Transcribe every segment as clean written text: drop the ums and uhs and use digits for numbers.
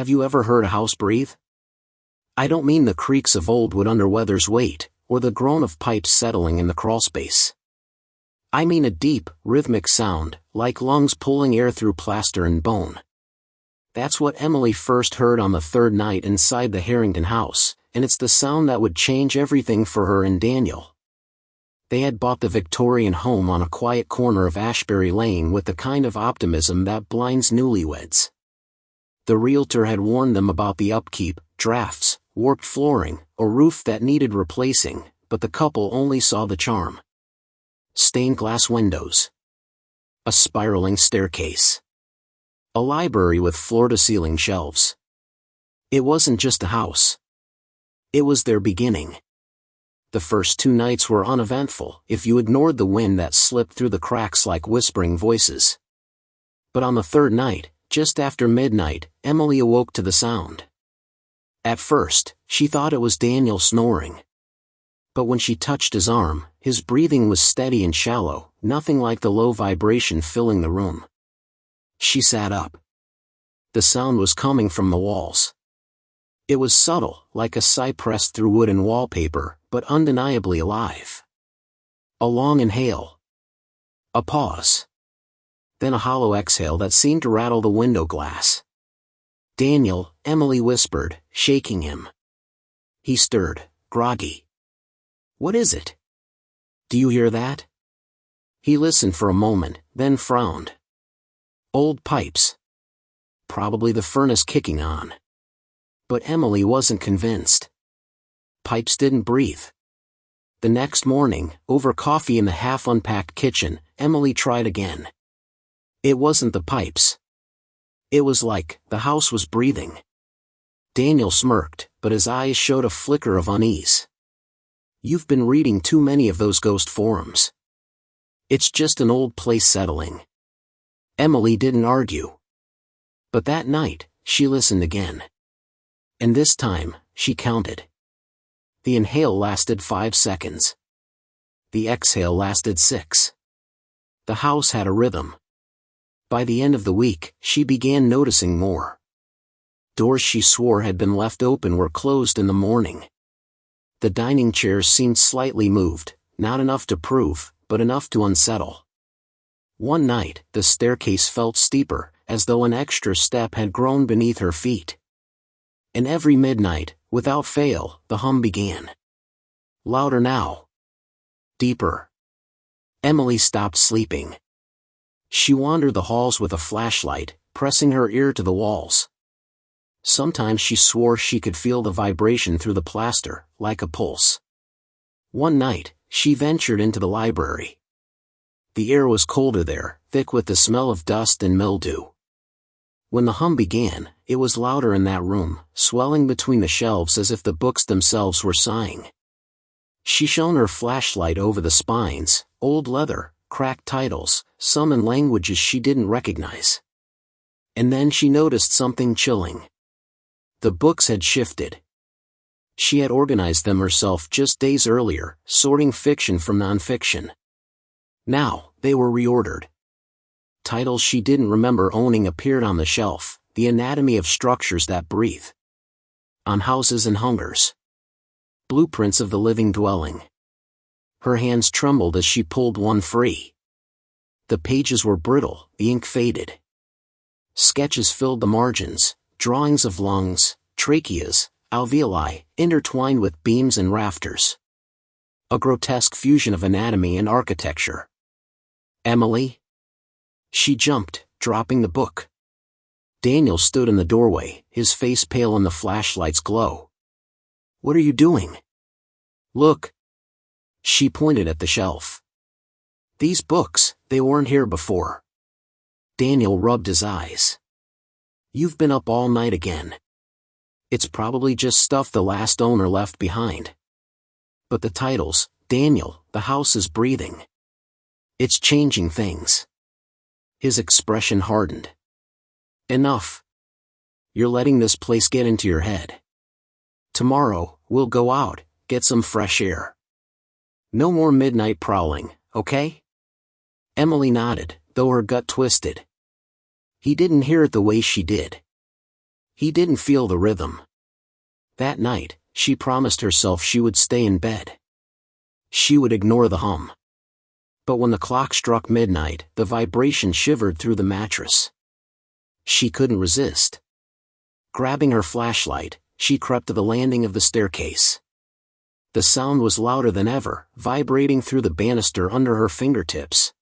Have you ever heard a house breathe? I don't mean the creaks of old wood under weather's weight, or the groan of pipes settling in the crawlspace. I mean a deep, rhythmic sound, like lungs pulling air through plaster and bone. That's what Emily first heard on the third night inside the Harrington house, and it's the sound that would change everything for her and Daniel. They had bought the Victorian home on a quiet corner of Ashbury Lane with the kind of optimism that blinds newlyweds. The realtor had warned them about the upkeep, drafts, warped flooring, a roof that needed replacing, but the couple only saw the charm. Stained glass windows. A spiraling staircase. A library with floor-to-ceiling shelves. It wasn't just a house. It was their beginning. The first 2 nights were uneventful, if you ignored the wind that slipped through the cracks like whispering voices. But on the third night, just after midnight, Emily awoke to the sound. At first, she thought it was Daniel snoring. But when she touched his arm, his breathing was steady and shallow, nothing like the low vibration filling the room. She sat up. The sound was coming from the walls. It was subtle, like a sigh pressed through wood and wallpaper, but undeniably alive. A long inhale. A pause. Then a hollow exhale that seemed to rattle the window glass. "Daniel," Emily whispered, shaking him. He stirred, groggy. "What is it? Do you hear that?" He listened for a moment, then frowned. Old pipes. Probably the furnace kicking on. But Emily wasn't convinced. Pipes didn't breathe. The next morning, over coffee in the half-unpacked kitchen, Emily tried again. It wasn't the pipes. It was like the house was breathing. Daniel smirked, but his eyes showed a flicker of unease. "You've been reading too many of those ghost forums. It's just an old place settling." Emily didn't argue. But that night, she listened again. And this time, she counted. The inhale lasted 5 seconds. The exhale lasted 6. The house had a rhythm. By the end of the week, she began noticing more. Doors she swore had been left open were closed in the morning. The dining chairs seemed slightly moved, not enough to prove, but enough to unsettle. One night, the staircase felt steeper, as though an extra step had grown beneath her feet. And every midnight, without fail, the hum began. Louder now. Deeper. Emily stopped sleeping. She wandered the halls with a flashlight, pressing her ear to the walls. Sometimes she swore she could feel the vibration through the plaster, like a pulse. One night, she ventured into the library. The air was colder there, thick with the smell of dust and mildew. When the hum began, it was louder in that room, swelling between the shelves as if the books themselves were sighing. She shone her flashlight over the spines, old leather, cracked titles, some in languages she didn't recognize. And then she noticed something chilling. The books had shifted. She had organized them herself just days earlier, sorting fiction from nonfiction. Now, they were reordered. Titles she didn't remember owning appeared on the shelf, The Anatomy of Structures That Breathe. On Houses and Hungers. Blueprints of the Living Dwelling. Her hands trembled as she pulled one free. The pages were brittle, the ink faded. Sketches filled the margins, drawings of lungs, tracheas, alveoli, intertwined with beams and rafters. A grotesque fusion of anatomy and architecture. "Emily?" She jumped, dropping the book. Daniel stood in the doorway, his face pale in the flashlight's glow. "What are you doing?" "Look." She pointed at the shelf. "These books, they weren't here before." Daniel rubbed his eyes. "You've been up all night again. It's probably just stuff the last owner left behind. But the titles, Daniel, the house is breathing. It's changing things." His expression hardened. "Enough. You're letting this place get into your head. Tomorrow, we'll go out, get some fresh air. No more midnight prowling, okay?" Emily nodded, though her gut twisted. He didn't hear it the way she did. He didn't feel the rhythm. That night, she promised herself she would stay in bed. She would ignore the hum. But when the clock struck midnight, the vibration shivered through the mattress. She couldn't resist. Grabbing her flashlight, she crept to the landing of the staircase. The sound was louder than ever, vibrating through the banister under her fingertips.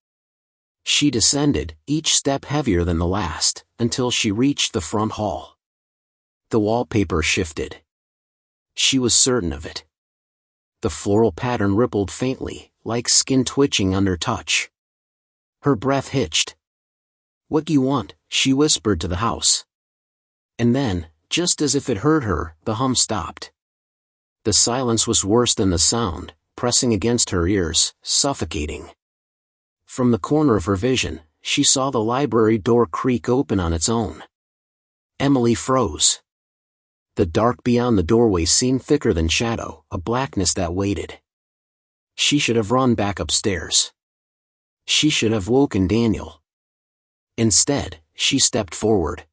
She descended, each step heavier than the last, until she reached the front hall. The wallpaper shifted. She was certain of it. The floral pattern rippled faintly, like skin twitching under touch. Her breath hitched. "What do you want?" she whispered to the house. And then, just as if it heard her, the hum stopped. The silence was worse than the sound, pressing against her ears, suffocating. From the corner of her vision, she saw the library door creak open on its own. Emily froze. The dark beyond the doorway seemed thicker than shadow, a blackness that waited. She should have run back upstairs. She should have woken Daniel. Instead, she stepped forward.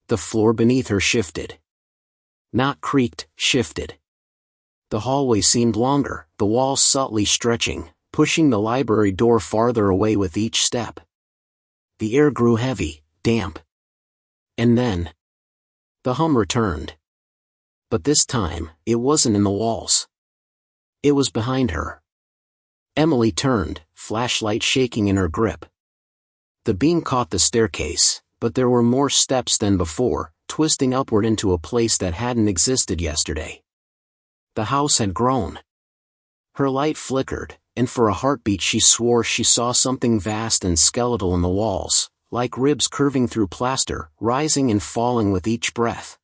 The floor beneath her shifted. Not creaked, shifted. The hallway seemed longer, the walls subtly stretching, pushing the library door farther away with each step. The air grew heavy, damp. And then, the hum returned. But this time, it wasn't in the walls. It was behind her. Emily turned, flashlight shaking in her grip. The beam caught the staircase, but there were more steps than before, twisting upward into a place that hadn't existed yesterday. The house had grown. Her light flickered, and for a heartbeat she swore she saw something vast and skeletal in the walls, like ribs curving through plaster, rising and falling with each breath.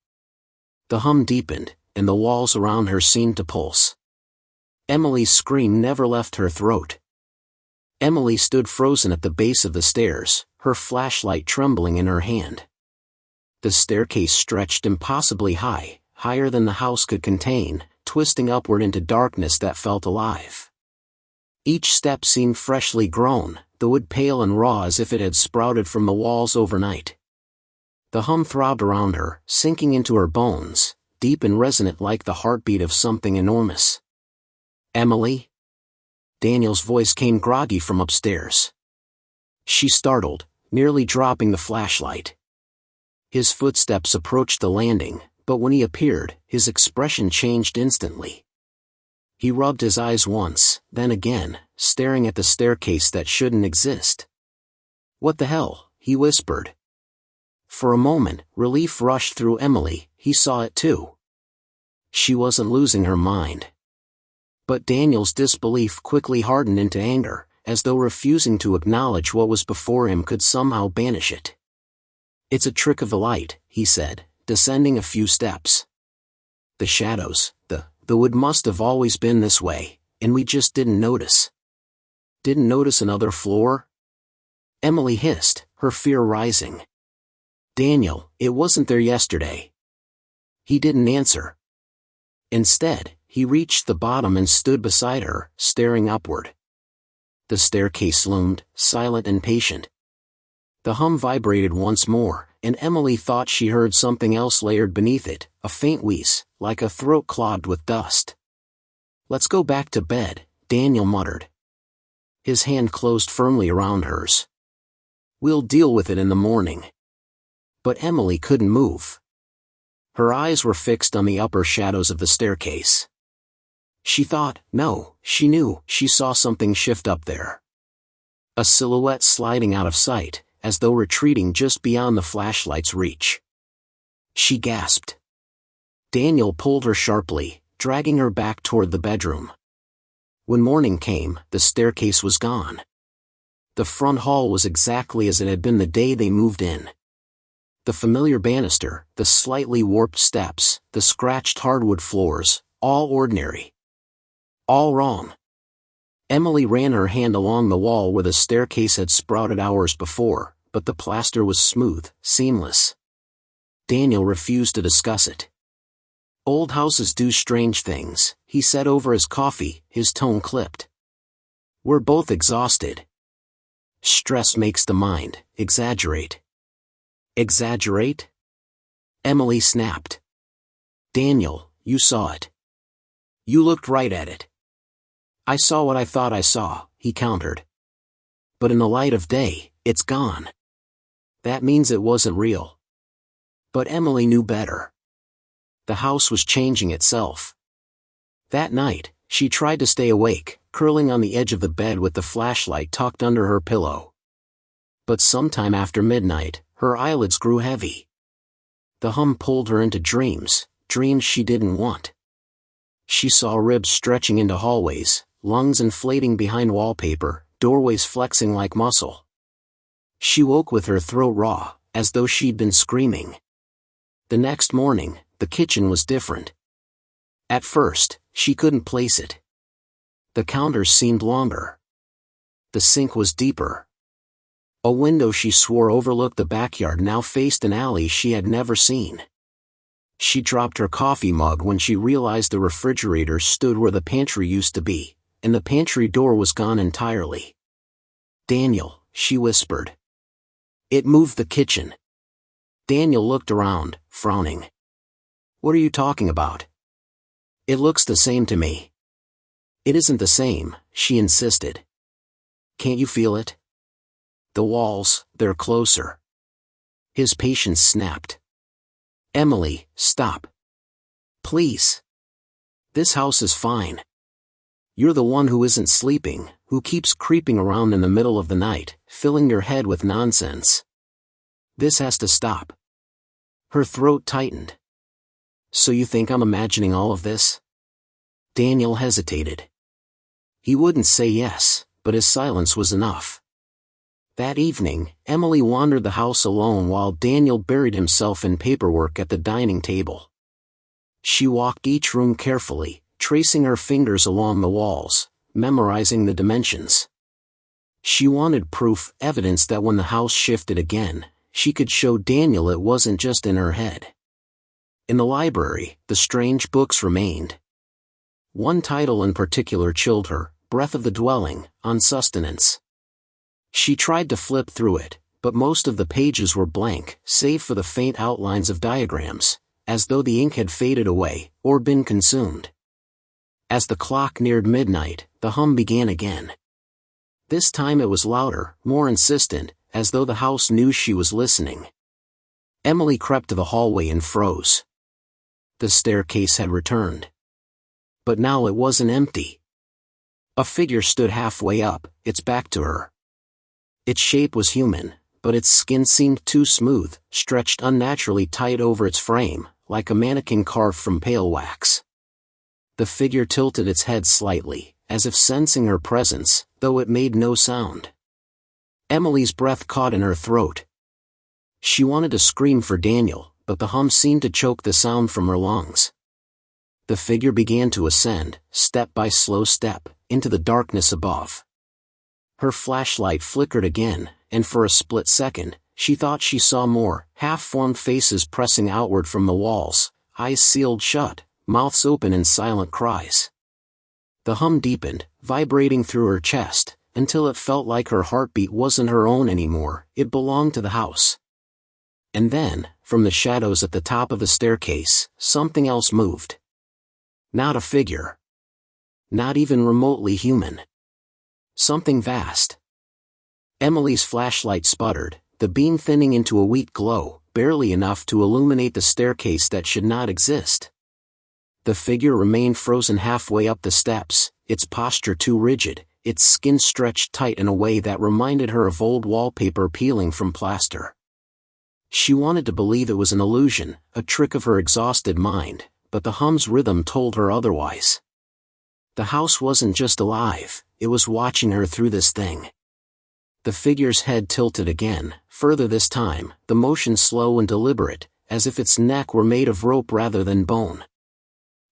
The hum deepened, and the walls around her seemed to pulse. Emily's scream never left her throat. Emily stood frozen at the base of the stairs, her flashlight trembling in her hand. The staircase stretched impossibly high, higher than the house could contain, twisting upward into darkness that felt alive. Each step seemed freshly grown, the wood pale and raw as if it had sprouted from the walls overnight. The hum throbbed around her, sinking into her bones, deep and resonant like the heartbeat of something enormous. "Emily?" Daniel's voice came groggy from upstairs. She startled, nearly dropping the flashlight. His footsteps approached the landing, but when he appeared, his expression changed instantly. He rubbed his eyes once, then again, staring at the staircase that shouldn't exist. "What the hell?" he whispered. For a moment, relief rushed through Emily, he saw it too. She wasn't losing her mind. But Daniel's disbelief quickly hardened into anger, as though refusing to acknowledge what was before him could somehow banish it. "It's a trick of the light," he said, descending a few steps. "The shadows, the wood must have always been this way, and we just didn't notice." "Didn't notice another floor?" Emily hissed, her fear rising. "Daniel, it wasn't there yesterday." He didn't answer. Instead, he reached the bottom and stood beside her, staring upward. The staircase loomed, silent and patient. The hum vibrated once more, and Emily thought she heard something else layered beneath it, a faint wheeze, like a throat clogged with dust. "Let's go back to bed," Daniel muttered. His hand closed firmly around hers. "We'll deal with it in the morning." But Emily couldn't move. Her eyes were fixed on the upper shadows of the staircase. She thought, no, she knew, she saw something shift up there. A silhouette sliding out of sight, as though retreating just beyond the flashlight's reach. She gasped. Daniel pulled her sharply, dragging her back toward the bedroom. When morning came, the staircase was gone. The front hall was exactly as it had been the day they moved in. The familiar banister, the slightly warped steps, the scratched hardwood floors, all ordinary. All wrong. Emily ran her hand along the wall where the staircase had sprouted hours before, but the plaster was smooth, seamless. Daniel refused to discuss it. "Old houses do strange things," he said over his coffee, his tone clipped. "We're both exhausted. Stress makes the mind exaggerate." "Exaggerate?" Emily snapped. Daniel, you saw it. You looked right at it. I saw what I thought I saw, he countered. But in the light of day, it's gone. That means it wasn't real. But Emily knew better. The house was changing itself. That night, she tried to stay awake, curling on the edge of the bed with the flashlight tucked under her pillow. But sometime after midnight, her eyelids grew heavy. The hum pulled her into dreams she didn't want. She saw ribs stretching into hallways, lungs inflating behind wallpaper, doorways flexing like muscle. She woke with her throat raw, as though she'd been screaming. The next morning, the kitchen was different. At first, she couldn't place it. The counters seemed longer. The sink was deeper. A window she swore overlooked the backyard now faced an alley she had never seen. She dropped her coffee mug when she realized the refrigerator stood where the pantry used to be, and the pantry door was gone entirely. Daniel, she whispered. It moved the kitchen. Daniel looked around, frowning. What are you talking about? It looks the same to me. It isn't the same, she insisted. Can't you feel it? The walls, they're closer. His patience snapped. Emily, stop. Please. This house is fine. You're the one who isn't sleeping, who keeps creeping around in the middle of the night, filling your head with nonsense. This has to stop. Her throat tightened. So you think I'm imagining all of this? Daniel hesitated. He wouldn't say yes, but his silence was enough. That evening, Emily wandered the house alone while Daniel buried himself in paperwork at the dining table. She walked each room carefully, tracing her fingers along the walls, memorizing the dimensions. She wanted proof, evidence that when the house shifted again, she could show Daniel it wasn't just in her head. In the library, the strange books remained. One title in particular chilled her, Breath of the Dwelling, on Sustenance. She tried to flip through it, but most of the pages were blank, save for the faint outlines of diagrams, as though the ink had faded away, or been consumed. As the clock neared midnight, the hum began again. This time it was louder, more insistent, as though the house knew she was listening. Emily crept to the hallway and froze. The staircase had returned. But now it wasn't empty. A figure stood halfway up, its back to her. Its shape was human, but its skin seemed too smooth, stretched unnaturally tight over its frame, like a mannequin carved from pale wax. The figure tilted its head slightly, as if sensing her presence, though it made no sound. Emily's breath caught in her throat. She wanted to scream for Daniel, but the hum seemed to choke the sound from her lungs. The figure began to ascend, step by slow step, into the darkness above. Her flashlight flickered again, and for a split second, she thought she saw more, half-formed faces pressing outward from the walls, eyes sealed shut, mouths open in silent cries. The hum deepened, vibrating through her chest, until it felt like her heartbeat wasn't her own anymore, it belonged to the house. And then, from the shadows at the top of the staircase, something else moved. Not a figure. Not even remotely human. Something vast. Emily's flashlight sputtered, the beam thinning into a weak glow, barely enough to illuminate the staircase that should not exist. The figure remained frozen halfway up the steps, its posture too rigid, its skin stretched tight in a way that reminded her of old wallpaper peeling from plaster. She wanted to believe it was an illusion, a trick of her exhausted mind, but the hum's rhythm told her otherwise. The house wasn't just alive, it was watching her through this thing. The figure's head tilted again, further this time, the motion slow and deliberate, as if its neck were made of rope rather than bone.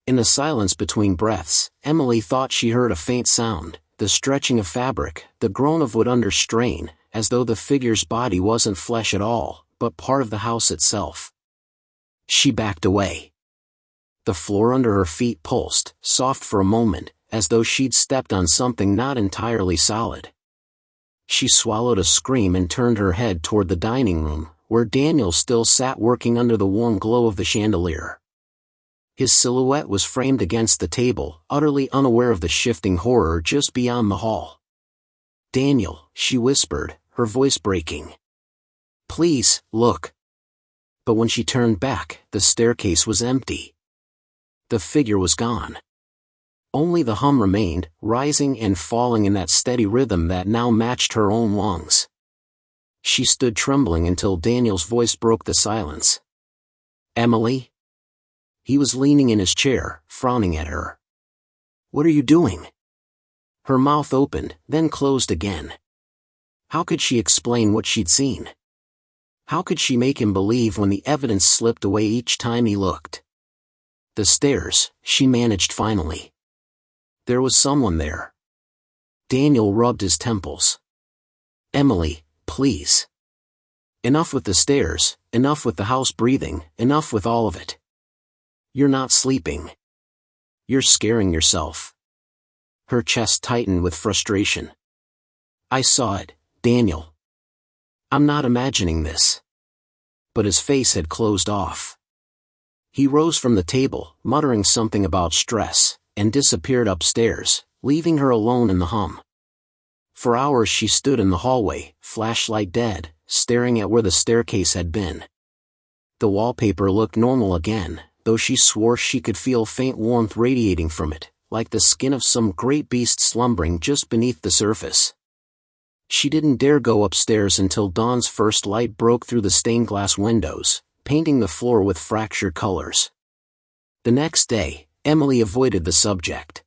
In the silence between breaths, Emily thought she heard a faint sound, the stretching of fabric, the groan of wood under strain, as though the figure's body wasn't flesh at all, but part of the house itself. She backed away. The floor under her feet pulsed, soft for a moment, as though she'd stepped on something not entirely solid. She swallowed a scream and turned her head toward the dining room, where Daniel still sat working under the warm glow of the chandelier. His silhouette was framed against the table, utterly unaware of the shifting horror just beyond the hall. "Daniel," she whispered, her voice breaking. "Please, look." But when she turned back, the staircase was empty. The figure was gone. Only the hum remained, rising and falling in that steady rhythm that now matched her own lungs. She stood trembling until Daniel's voice broke the silence. "Emily?" He was leaning in his chair, frowning at her. "What are you doing?" Her mouth opened, then closed again. How could she explain what she'd seen? How could she make him believe when the evidence slipped away each time he looked? The stairs, she managed finally. There was someone there. Daniel rubbed his temples. "Emily, please. Enough with the stairs, enough with the house breathing, enough with all of it. You're not sleeping. You're scaring yourself." Her chest tightened with frustration. "I saw it, Daniel. I'm not imagining this." But his face had closed off. He rose from the table, muttering something about stress, and disappeared upstairs, leaving her alone in the hum. For hours she stood in the hallway, flashlight dead, staring at where the staircase had been. The wallpaper looked normal again, though she swore she could feel faint warmth radiating from it, like the skin of some great beast slumbering just beneath the surface. She didn't dare go upstairs until dawn's first light broke through the stained glass windows, painting the floor with fractured colors. The next day, Emily avoided the subject.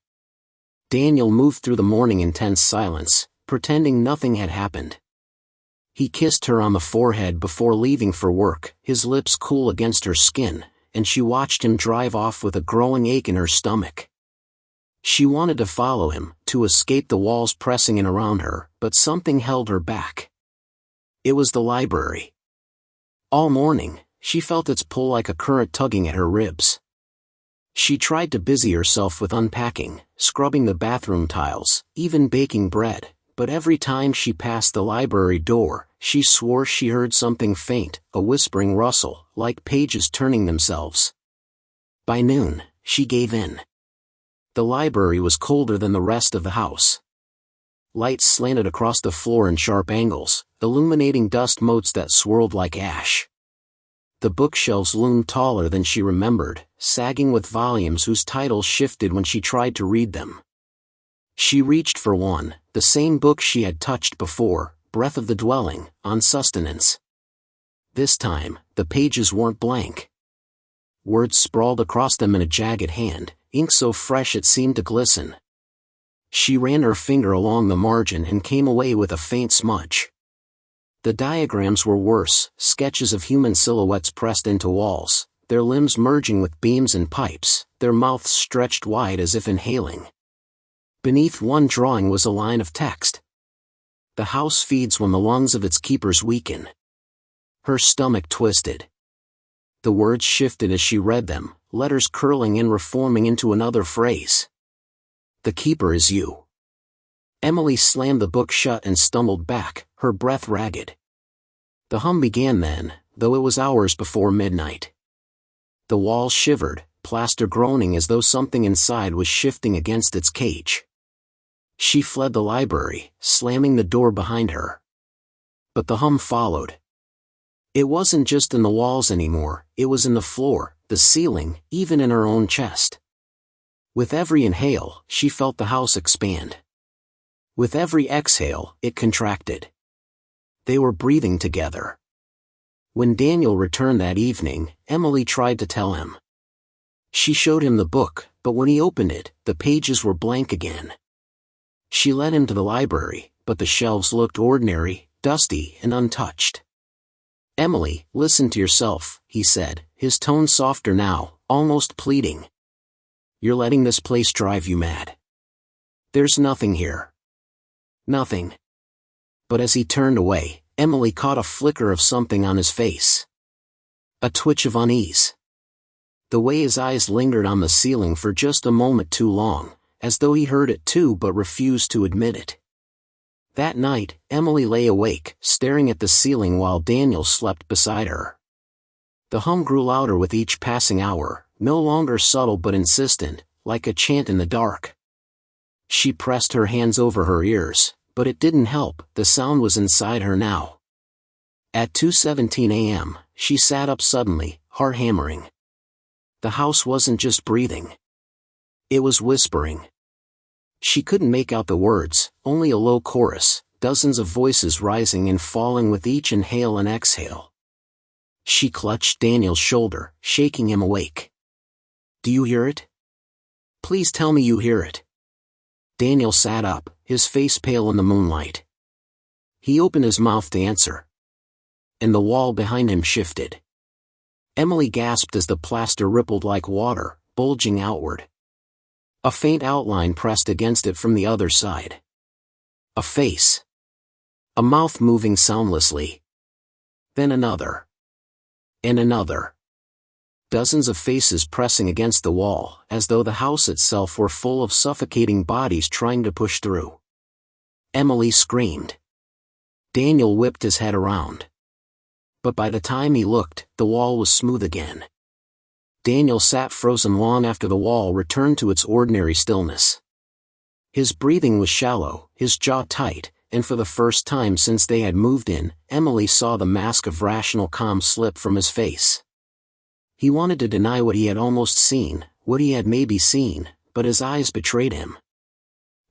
Daniel moved through the morning in tense silence, pretending nothing had happened. He kissed her on the forehead before leaving for work, his lips cool against her skin, and she watched him drive off with a growing ache in her stomach. She wanted to follow him, to escape the walls pressing in around her, but something held her back. It was the library. All morning, she felt its pull like a current tugging at her ribs. She tried to busy herself with unpacking, scrubbing the bathroom tiles, even baking bread, but every time she passed the library door, she swore she heard something faint, a whispering rustle, like pages turning themselves. By noon, she gave in. The library was colder than the rest of the house. Lights slanted across the floor in sharp angles, illuminating dust motes that swirled like ash. The bookshelves loomed taller than she remembered, sagging with volumes whose titles shifted when she tried to read them. She reached for one, the same book she had touched before, Breath of the Dwelling, on sustenance. This time, the pages weren't blank. Words sprawled across them in a jagged hand, ink so fresh it seemed to glisten. She ran her finger along the margin and came away with a faint smudge. The diagrams were worse, sketches of human silhouettes pressed into walls, their limbs merging with beams and pipes, their mouths stretched wide as if inhaling. Beneath one drawing was a line of text. "The house feeds when the lungs of its keepers weaken." Her stomach twisted. The words shifted as she read them, letters curling and reforming into another phrase. "The keeper is you." Emily slammed the book shut and stumbled back, her breath ragged. The hum began then, though it was hours before midnight. The walls shivered, plaster groaning as though something inside was shifting against its cage. She fled the library, slamming the door behind her. But the hum followed. It wasn't just in the walls anymore, it was in the floor, the ceiling, even in her own chest. With every inhale, she felt the house expand. With every exhale, it contracted. They were breathing together. When Daniel returned that evening, Emily tried to tell him. She showed him the book, but when he opened it, the pages were blank again. She led him to the library, but the shelves looked ordinary, dusty, and untouched. "Emily, listen to yourself," he said, his tone softer now, almost pleading. "You're letting this place drive you mad. There's nothing here. Nothing." But as he turned away, Emily caught a flicker of something on his face. A twitch of unease. The way his eyes lingered on the ceiling for just a moment too long, as though he heard it too but refused to admit it. That night, Emily lay awake, staring at the ceiling while Daniel slept beside her. The hum grew louder with each passing hour, no longer subtle but insistent, like a chant in the dark. She pressed her hands over her ears, but it didn't help, the sound was inside her now. At 2:17 a.m., she sat up suddenly, heart hammering. The house wasn't just breathing. It was whispering. She couldn't make out the words, only a low chorus, dozens of voices rising and falling with each inhale and exhale. She clutched Daniel's shoulder, shaking him awake. "Do you hear it? Please tell me you hear it." Daniel sat up, his face pale in the moonlight. He opened his mouth to answer. And the wall behind him shifted. Emily gasped as the plaster rippled like water, bulging outward. A faint outline pressed against it from the other side. A face. A mouth moving soundlessly. Then another. And another. Dozens of faces pressing against the wall, as though the house itself were full of suffocating bodies trying to push through. Emily screamed. Daniel whipped his head around. But by the time he looked, the wall was smooth again. Daniel sat frozen long after the wall returned to its ordinary stillness. His breathing was shallow, his jaw tight, and for the first time since they had moved in, Emily saw the mask of rational calm slip from his face. He wanted to deny what he had almost seen, what he had maybe seen, but his eyes betrayed him.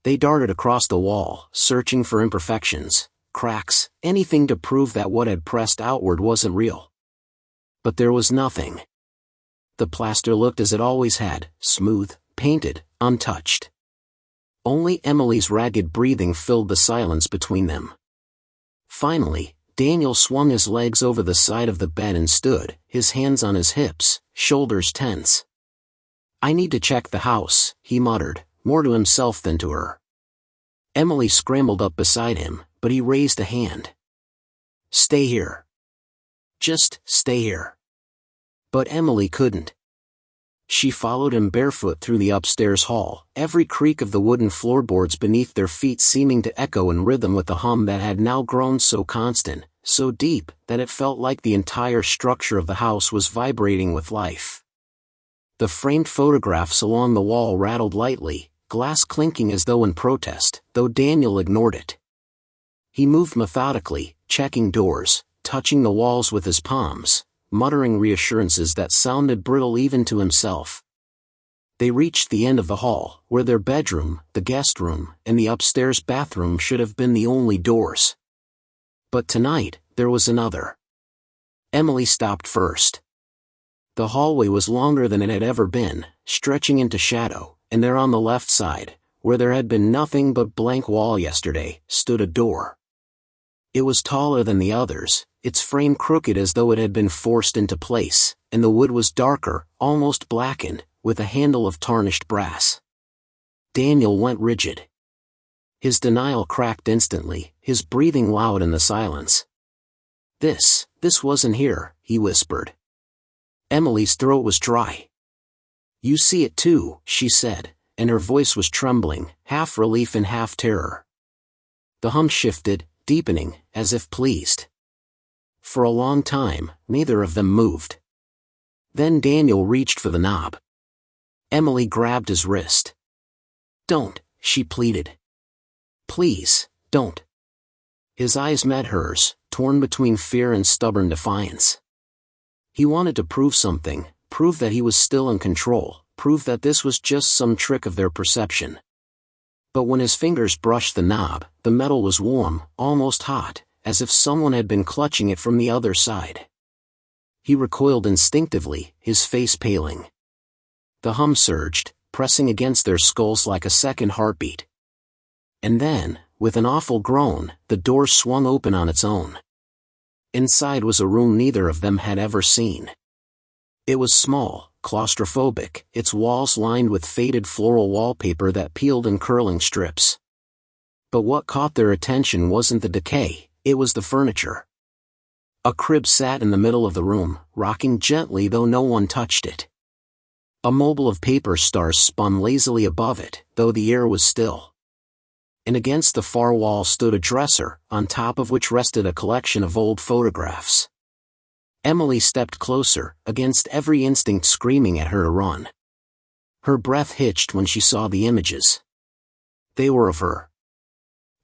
They darted across the wall, searching for imperfections, cracks, anything to prove that what had pressed outward wasn't real. But there was nothing. The plaster looked as it always had, smooth, painted, untouched. Only Emily's ragged breathing filled the silence between them. Finally, Daniel swung his legs over the side of the bed and stood, his hands on his hips, shoulders tense. "I need to check the house," he muttered, more to himself than to her. Emily scrambled up beside him, but he raised a hand. "Stay here. Just stay here." But Emily couldn't. She followed him barefoot through the upstairs hall, every creak of the wooden floorboards beneath their feet seeming to echo in rhythm with the hum that had now grown so constant, so deep, that it felt like the entire structure of the house was vibrating with life. The framed photographs along the wall rattled lightly, glass clinking as though in protest, though Daniel ignored it. He moved methodically, checking doors, touching the walls with his palms, muttering reassurances that sounded brittle even to himself. They reached the end of the hall, where their bedroom, the guest room, and the upstairs bathroom should have been the only doors. But tonight, there was another. Emily stopped first. The hallway was longer than it had ever been, stretching into shadow, and there on the left side, where there had been nothing but blank wall yesterday, stood a door. It was taller than the others, its frame crooked as though it had been forced into place, and the wood was darker, almost blackened, with a handle of tarnished brass. Daniel went rigid. His denial cracked instantly, his breathing loud in the silence. This wasn't here," he whispered. Emily's throat was dry. "You see it too," she said, and her voice was trembling, half relief and half terror. The hum shifted, deepening, as if pleased. For a long time, neither of them moved. Then Daniel reached for the knob. Emily grabbed his wrist. "Don't," she pleaded. "Please, don't." His eyes met hers, torn between fear and stubborn defiance. He wanted to prove something, prove that he was still in control, prove that this was just some trick of their perception. But when his fingers brushed the knob, the metal was warm, almost hot, as if someone had been clutching it from the other side. He recoiled instinctively, his face paling. The hum surged, pressing against their skulls like a second heartbeat. And then, with an awful groan, the door swung open on its own. Inside was a room neither of them had ever seen. It was small, claustrophobic, its walls lined with faded floral wallpaper that peeled in curling strips. But what caught their attention wasn't the decay, it was the furniture. A crib sat in the middle of the room, rocking gently though no one touched it. A mobile of paper stars spun lazily above it, though the air was still. and against the far wall stood a dresser, on top of which rested a collection of old photographs. Emily stepped closer, against every instinct screaming at her to run. Her breath hitched when she saw the images. They were of her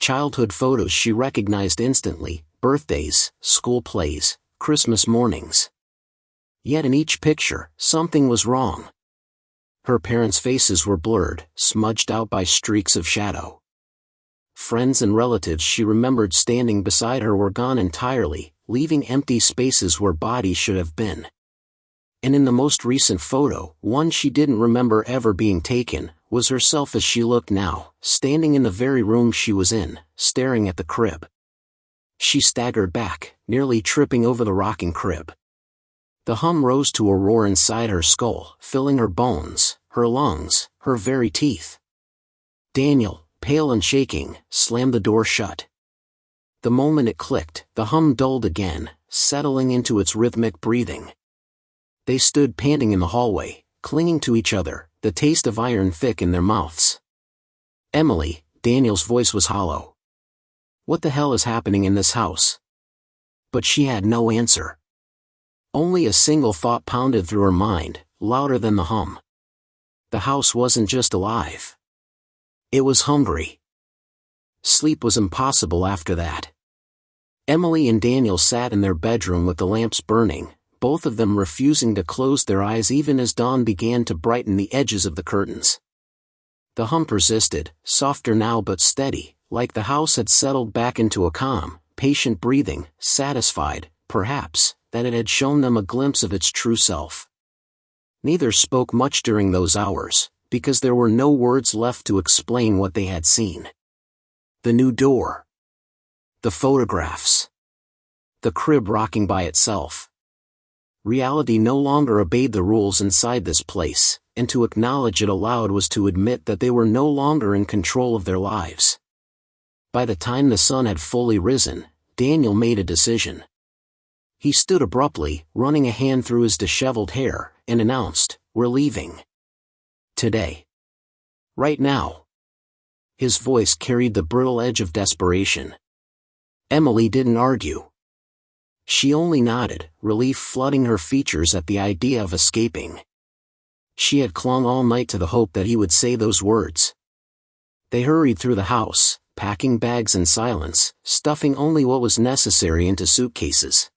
childhood photos she recognized instantly: birthdays, school plays, Christmas mornings. Yet in each picture, something was wrong. Her parents' faces were blurred, smudged out by streaks of shadow. Friends and relatives she remembered standing beside her were gone entirely, leaving empty spaces where bodies should have been. And in the most recent photo, one she didn't remember ever being taken, was herself as she looked now, standing in the very room she was in, staring at the crib. She staggered back, nearly tripping over the rocking crib. The hum rose to a roar inside her skull, filling her bones, her lungs, her very teeth. Daniel, pale and shaking, slammed the door shut. The moment it clicked, the hum dulled again, settling into its rhythmic breathing. They stood panting in the hallway, clinging to each other, the taste of iron thick in their mouths. Emily, Daniel's voice was hollow. What the hell is happening in this house? But she had no answer. Only a single thought pounded through her mind, louder than the hum. The house wasn't just alive. It was hungry. Sleep was impossible after that. Emily and Daniel sat in their bedroom with the lamps burning, both of them refusing to close their eyes even as dawn began to brighten the edges of the curtains. The hum persisted, softer now but steady, like the house had settled back into a calm, patient breathing, satisfied, perhaps, that it had shown them a glimpse of its true self. Neither spoke much during those hours, because there were no words left to explain what they had seen. The new door. The photographs. The crib rocking by itself. Reality no longer obeyed the rules inside this place, and to acknowledge it aloud was to admit that they were no longer in control of their lives. By the time the sun had fully risen, Daniel made a decision. He stood abruptly, running a hand through his disheveled hair, and announced, "We're leaving. Today. Right now." His voice carried the brittle edge of desperation. Emily didn't argue. She only nodded, relief flooding her features at the idea of escaping. She had clung all night to the hope that he would say those words. They hurried through the house, packing bags in silence, stuffing only what was necessary into suitcases.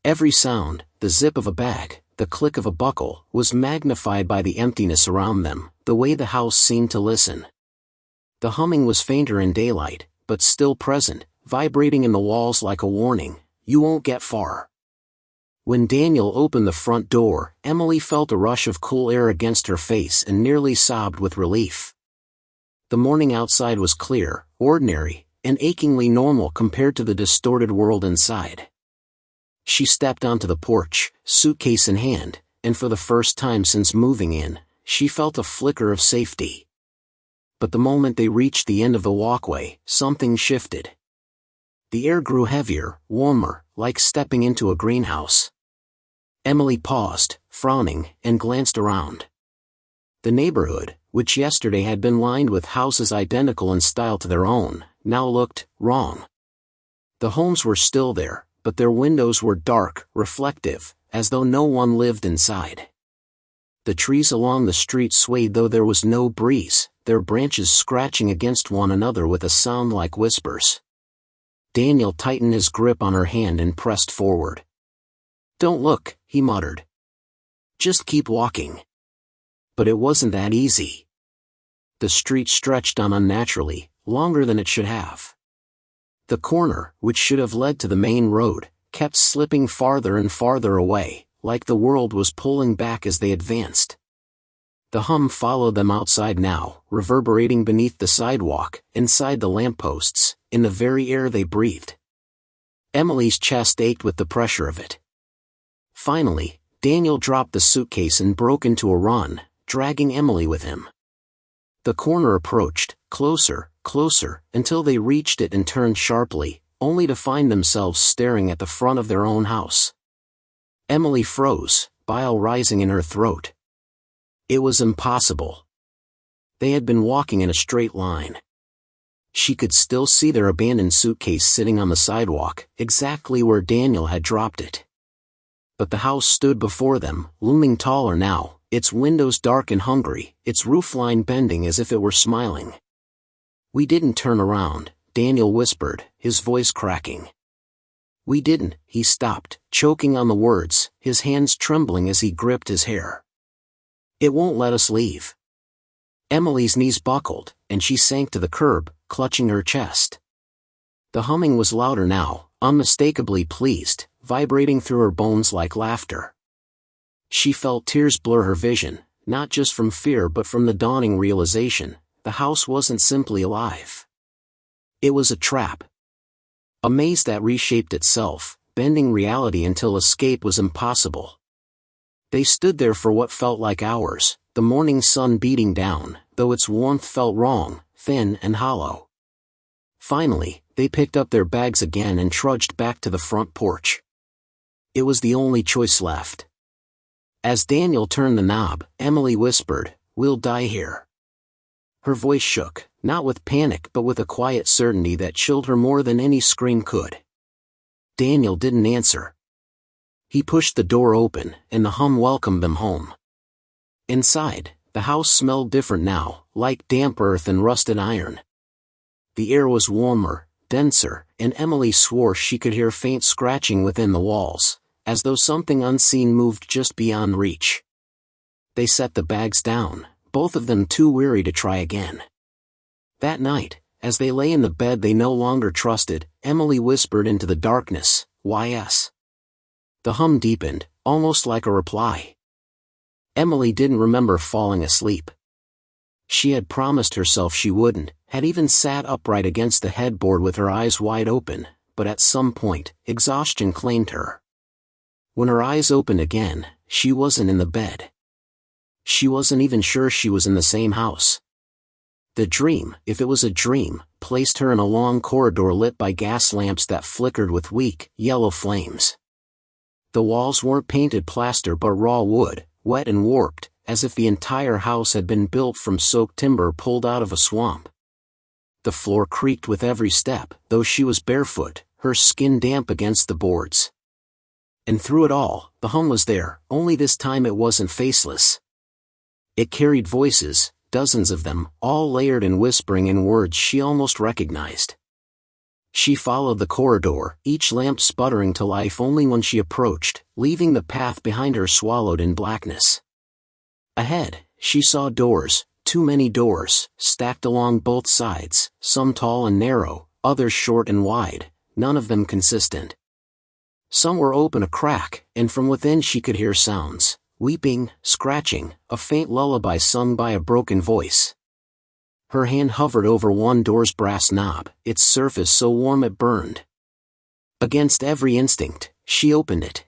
Every sound, the zip of a bag, the click of a buckle, was magnified by the emptiness around them, the way the house seemed to listen. The humming was fainter in daylight, but still present, vibrating in the walls like a warning, "You won't get far." When Daniel opened the front door, Emily felt a rush of cool air against her face and nearly sobbed with relief. The morning outside was clear, ordinary, and achingly normal compared to the distorted world inside. She stepped onto the porch, suitcase in hand, and for the first time since moving in, she felt a flicker of safety. But the moment they reached the end of the walkway, something shifted. The air grew heavier, warmer, like stepping into a greenhouse. Emily paused, frowning, and glanced around. The neighborhood, which yesterday had been lined with houses identical in style to their own, now looked wrong. The homes were still there, but their windows were dark, reflective, as though no one lived inside. The trees along the street swayed though there was no breeze, their branches scratching against one another with a sound like whispers. Daniel tightened his grip on her hand and pressed forward. "Don't look," he muttered. "Just keep walking." But it wasn't that easy. The street stretched on unnaturally, longer than it should have. The corner, which should have led to the main road, kept slipping farther and farther away, like the world was pulling back as they advanced. The hum followed them outside now, reverberating beneath the sidewalk, inside the lampposts, in the very air they breathed. Emily's chest ached with the pressure of it. Finally, Daniel dropped the suitcase and broke into a run, dragging Emily with him. The corner approached, closer, closer, until they reached it and turned sharply, only to find themselves staring at the front of their own house. Emily froze, bile rising in her throat. It was impossible. They had been walking in a straight line. She could still see their abandoned suitcase sitting on the sidewalk, exactly where Daniel had dropped it. But the house stood before them, looming taller now, its windows dark and hungry, its roofline bending as if it were smiling. "We didn't turn around," Daniel whispered, his voice cracking. "We didn't." He stopped, choking on the words, his hands trembling as he gripped his hair. "It won't let us leave." Emily's knees buckled, and she sank to the curb, clutching her chest. The humming was louder now, unmistakably pleased, vibrating through her bones like laughter. She felt tears blur her vision, not just from fear but from the dawning realization, the house wasn't simply alive. It was a trap. A maze that reshaped itself, bending reality until escape was impossible. They stood there for what felt like hours, the morning sun beating down, though its warmth felt wrong, thin and hollow. Finally, they picked up their bags again and trudged back to the front porch. It was the only choice left. As Daniel turned the knob, Emily whispered, "We'll die here." Her voice shook, not with panic but with a quiet certainty that chilled her more than any scream could. Daniel didn't answer. He pushed the door open, and the hum welcomed them home. Inside, the house smelled different now, like damp earth and rusted iron. The air was warmer, denser, and Emily swore she could hear faint scratching within the walls, as though something unseen moved just beyond reach. They set the bags down, both of them too weary to try again. That night, as they lay in the bed they no longer trusted, Emily whispered into the darkness, "YS." The hum deepened, almost like a reply. Emily didn't remember falling asleep. She had promised herself she wouldn't, had even sat upright against the headboard with her eyes wide open, but at some point, exhaustion claimed her. When her eyes opened again, she wasn't in the bed. She wasn't even sure she was in the same house. The dream, if it was a dream, placed her in a long corridor lit by gas lamps that flickered with weak, yellow flames. The walls weren't painted plaster but raw wood, wet and warped, as if the entire house had been built from soaked timber pulled out of a swamp. The floor creaked with every step, though she was barefoot, her skin damp against the boards. And through it all, the hum was there, only this time it wasn't faceless. It carried voices, dozens of them, all layered and whispering in words she almost recognized. She followed the corridor, each lamp sputtering to life only when she approached, leaving the path behind her swallowed in blackness. Ahead, she saw doors, too many doors, stacked along both sides, some tall and narrow, others short and wide, none of them consistent. Some were open a crack, and from within she could hear sounds, weeping, scratching, a faint lullaby sung by a broken voice. Her hand hovered over one door's brass knob, its surface so warm it burned. Against every instinct, she opened it.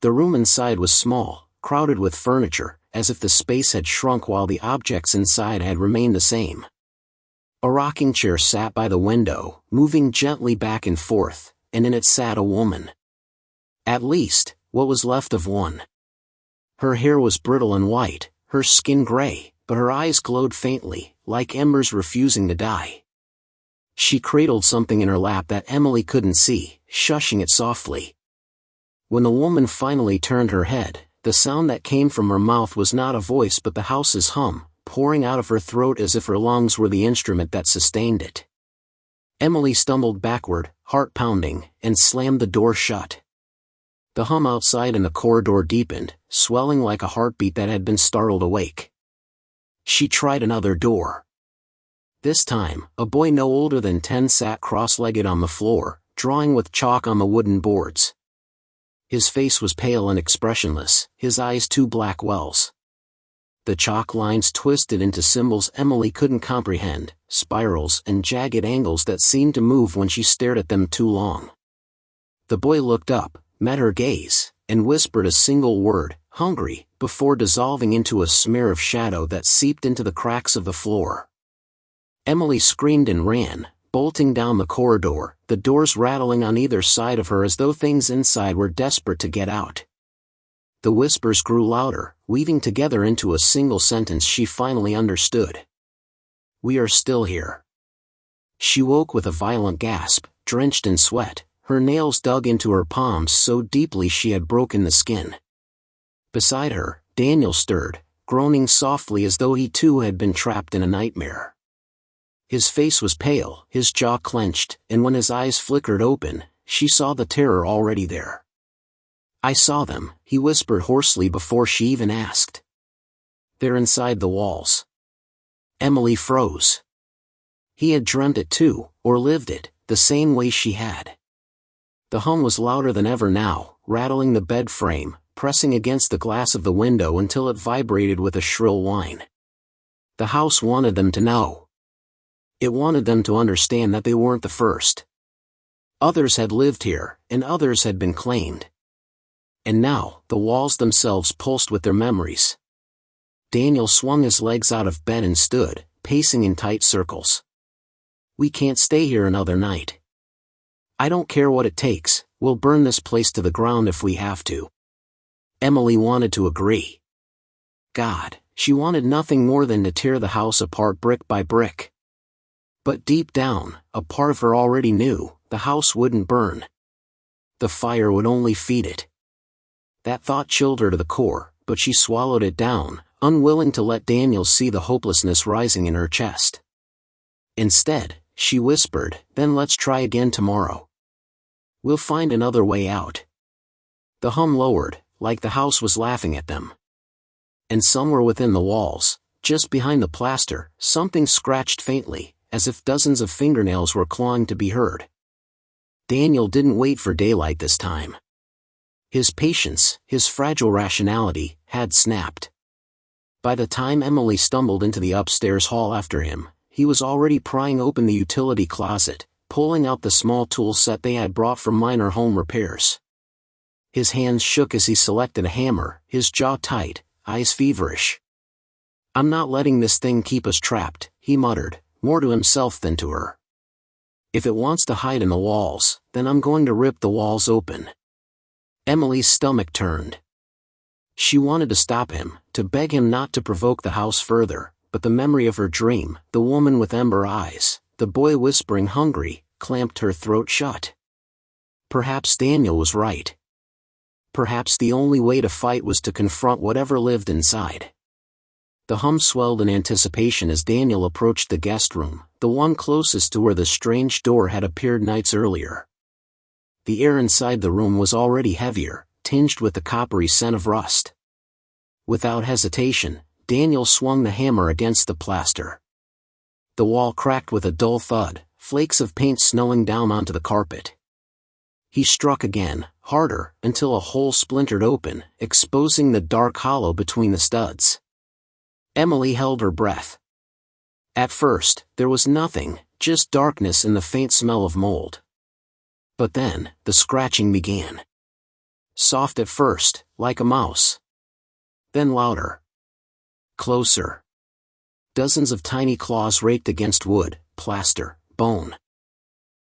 The room inside was small, crowded with furniture, as if the space had shrunk while the objects inside had remained the same. A rocking chair sat by the window, moving gently back and forth, and in it sat a woman. At least, what was left of one. Her hair was brittle and white, her skin gray, but her eyes glowed faintly, like embers refusing to die. She cradled something in her lap that Emily couldn't see, shushing it softly. When the woman finally turned her head, the sound that came from her mouth was not a voice but the house's hum, pouring out of her throat as if her lungs were the instrument that sustained it. Emily stumbled backward, heart pounding, and slammed the door shut. The hum outside in the corridor deepened, swelling like a heartbeat that had been startled awake. She tried another door. This time, a boy no older than 10 sat cross-legged on the floor, drawing with chalk on the wooden boards. His face was pale and expressionless, his eyes two black wells. The chalk lines twisted into symbols Emily couldn't comprehend, spirals and jagged angles that seemed to move when she stared at them too long. The boy looked up, met her gaze, and whispered a single word, "Hungry," before dissolving into a smear of shadow that seeped into the cracks of the floor. Emily screamed and ran, bolting down the corridor, the doors rattling on either side of her as though things inside were desperate to get out. The whispers grew louder, weaving together into a single sentence she finally understood. "We are still here." She woke with a violent gasp, drenched in sweat, her nails dug into her palms so deeply she had broken the skin. Beside her, Daniel stirred, groaning softly as though he too had been trapped in a nightmare. His face was pale, his jaw clenched, and when his eyes flickered open, she saw the terror already there. "I saw them," he whispered hoarsely before she even asked. "They're inside the walls." Emily froze. He had dreamt it too, or lived it, the same way she had. The hum was louder than ever now, rattling the bed frame, pressing against the glass of the window until it vibrated with a shrill whine. The house wanted them to know. It wanted them to understand that they weren't the first. Others had lived here, and others had been claimed. And now, the walls themselves pulsed with their memories. Daniel swung his legs out of bed and stood, pacing in tight circles. "We can't stay here another night. I don't care what it takes, we'll burn this place to the ground if we have to." Emily wanted to agree. God, she wanted nothing more than to tear the house apart brick by brick. But deep down, a part of her already knew, the house wouldn't burn. The fire would only feed it. That thought chilled her to the core, but she swallowed it down, unwilling to let Daniel see the hopelessness rising in her chest. Instead, she whispered, "Then let's try again tomorrow. We'll find another way out." The hum lowered, like the house was laughing at them. And somewhere within the walls, just behind the plaster, something scratched faintly, as if dozens of fingernails were clawing to be heard. Daniel didn't wait for daylight this time. His patience, his fragile rationality, had snapped. By the time Emily stumbled into the upstairs hall after him, he was already prying open the utility closet, pulling out the small tool set they had brought for minor home repairs. His hands shook as he selected a hammer, his jaw tight, eyes feverish. "I'm not letting this thing keep us trapped," he muttered, more to himself than to her. "If it wants to hide in the walls, then I'm going to rip the walls open." Emily's stomach turned. She wanted to stop him, to beg him not to provoke the house further, but the memory of her dream, the woman with ember eyes, the boy whispering hungry, clamped her throat shut. Perhaps Daniel was right. Perhaps the only way to fight was to confront whatever lived inside. The hum swelled in anticipation as Daniel approached the guest room, the one closest to where the strange door had appeared nights earlier. The air inside the room was already heavier, tinged with the coppery scent of rust. Without hesitation, Daniel swung the hammer against the plaster. The wall cracked with a dull thud, flakes of paint snowing down onto the carpet. He struck again, harder, until a hole splintered open, exposing the dark hollow between the studs. Emily held her breath. At first, there was nothing, just darkness and the faint smell of mold. But then, the scratching began. Soft at first, like a mouse. Then louder. Closer. Dozens of tiny claws raked against wood, plaster, bone.